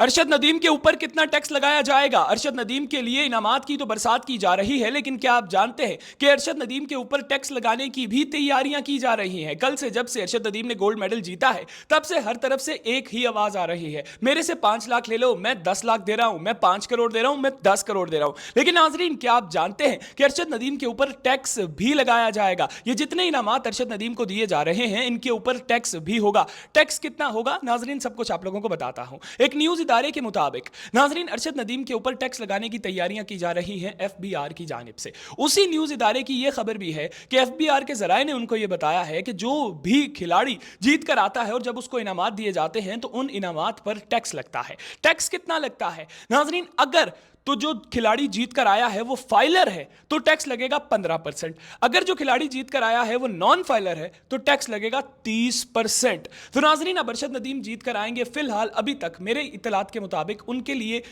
अरशद नदीम के ऊपर कितना टैक्स लगाया जाएगा? अरशद नदीम के लिए इनामात की तो बरसात की जा रही है, लेकिन क्या आप जानते हैं कि अरशद नदीम के ऊपर टैक्स लगाने की भी तैयारियां की जा रही हैं? कल से जब से अरशद नदीम ने गोल्ड मेडल जीता है, तब से हर तरफ से एक ही आवाज आ रही है, मेरे से 5 लाख ले लो, मैं 10 लाख दे रहा हूं, मैं 5 करोड़ दे रहा हूं, मैं 10 करोड़ दे रहा हूं। लेकिन नाजरीन, क्या आप जानते हैं कि अरशद नदीम के ऊपर टैक्स भी लगाया जाएगा? ये जितने इनामात अरशद नदीम को दिए जा रहे हैं, इनके ऊपर टैक्स भी होगा। टैक्स कितना होगा नाजरीन, सब कुछ आप लोगों को बताता हूं। एक न्यूज इदारे के मुताबिक नाजरीन, अरशद नदीम के ऊपर टैक्स लगाने की तैयारियां की जा रही हैं एफबीआर की जानिब से। उसी न्यूज इदारे की यह खबर भी है कि एफबीआर के जराए ने उनको यह बताया है कि जो भी खिलाड़ी जीत कर आता है और जब उसको इनामात दिए जाते हैं तो उन इनामात पर टैक्स लगता है। टैक्स कितना लगता है नाजरीन? अगर तो जो खिलाड़ी जीत कर आया है वो फाइलर है तो टैक्स लगेगा 15%। अगर जो खिलाड़ी जीत कर आया है वो नॉन फाइलर है तो टैक्स लगेगा 30%। तो नाजरीन, अब अरशद नदीम जीत कर आएंगे। फिलहाल अभी तक मेरे इत्तलात के मुताबिक उनके लिए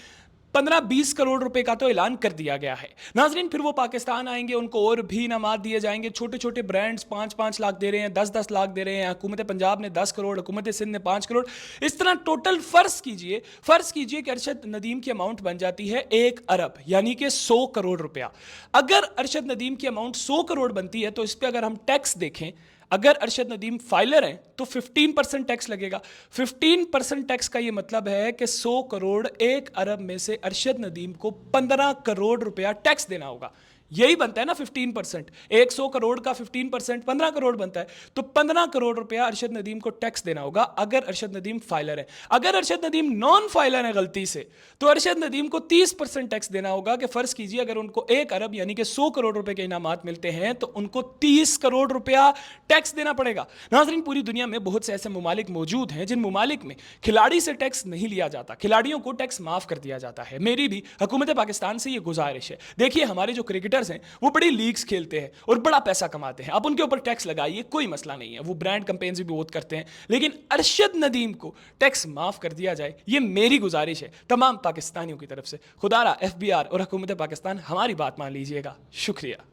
15-20 करोड़ रुपए का तो ऐलान कर दिया गया है। नाजरीन, फिर वो पाकिस्तान आएंगे, उनको और भी इनामात दिए जाएंगे। छोटे छोटे ब्रांड्स 5-5 लाख दे रहे हैं, 10-10 लाख दे रहे हैं। हुकूमत पंजाब ने 10 करोड़, हुकूमत सिंध ने 5 करोड़। इस तरह टोटल फर्ज कीजिए कि अरशद नदीम की अमाउंट बन जाती है 1 अरब, यानी कि 100 करोड़ रुपया। अगर अरशद नदीम की अमाउंट 100 करोड़ बनती है तो इस पर अगर हम टैक्स देखें, अगर अरशद नदीम फाइलर हैं तो 15% टैक्स लगेगा। 15% टैक्स का ये मतलब है कि 100 करोड़ 1 अरब में से अरशद नदीम को 15 करोड़ रुपया टैक्स देना होगा। यही बनता है ना 15%। 100 करोड़ का 15% 15 करोड़ बनता है। तो 15 करोड़ रुपया अरशद नदीम को टैक्स देना होगा अगर अरशद नदीम फाइलर है। अगर अरशद नदीम नॉन फाइलर है गलती से, तो अरशद नदीम को 30% टैक्स देना होगा। कि फर्ज कीजिए अगर उनको 1 अरब यानी कि 100 करोड़ रुपए के इनामात मिलते हैं तो उनको 30 करोड़ रुपया टैक्स देना पड़ेगा। नाजरीन, पूरी दुनिया में बहुत से ऐसे ममालिक मौजूद हैं जिन ममालिक में खिलाड़ी से टैक्स नहीं लिया जाता, खिलाड़ियों को टैक्स माफ कर दिया जाता है। मेरी भी हुकूमत पाकिस्तान से यह गुजारिश है। देखिए, हमारे जो क्रिकेटर्स हैं वो बड़ी लीग्स खेलते हैं और बड़ा पैसा कमाते हैं। आप उनके ऊपर टैक्स लगाइए, कोई मसला नहीं है, वो ब्रांड कैंपेन्स भी बहुत करते हैं। लेकिन अरशद नदीम को टैक्स माफ कर दिया जाए, ये मेरी गुजारिश है तमाम पाकिस्तानियों की तरफ से। खुदारा एफबीआर और हुकूमत पाकिस्तान हमारी बात मान लीजिएगा। शुक्रिया।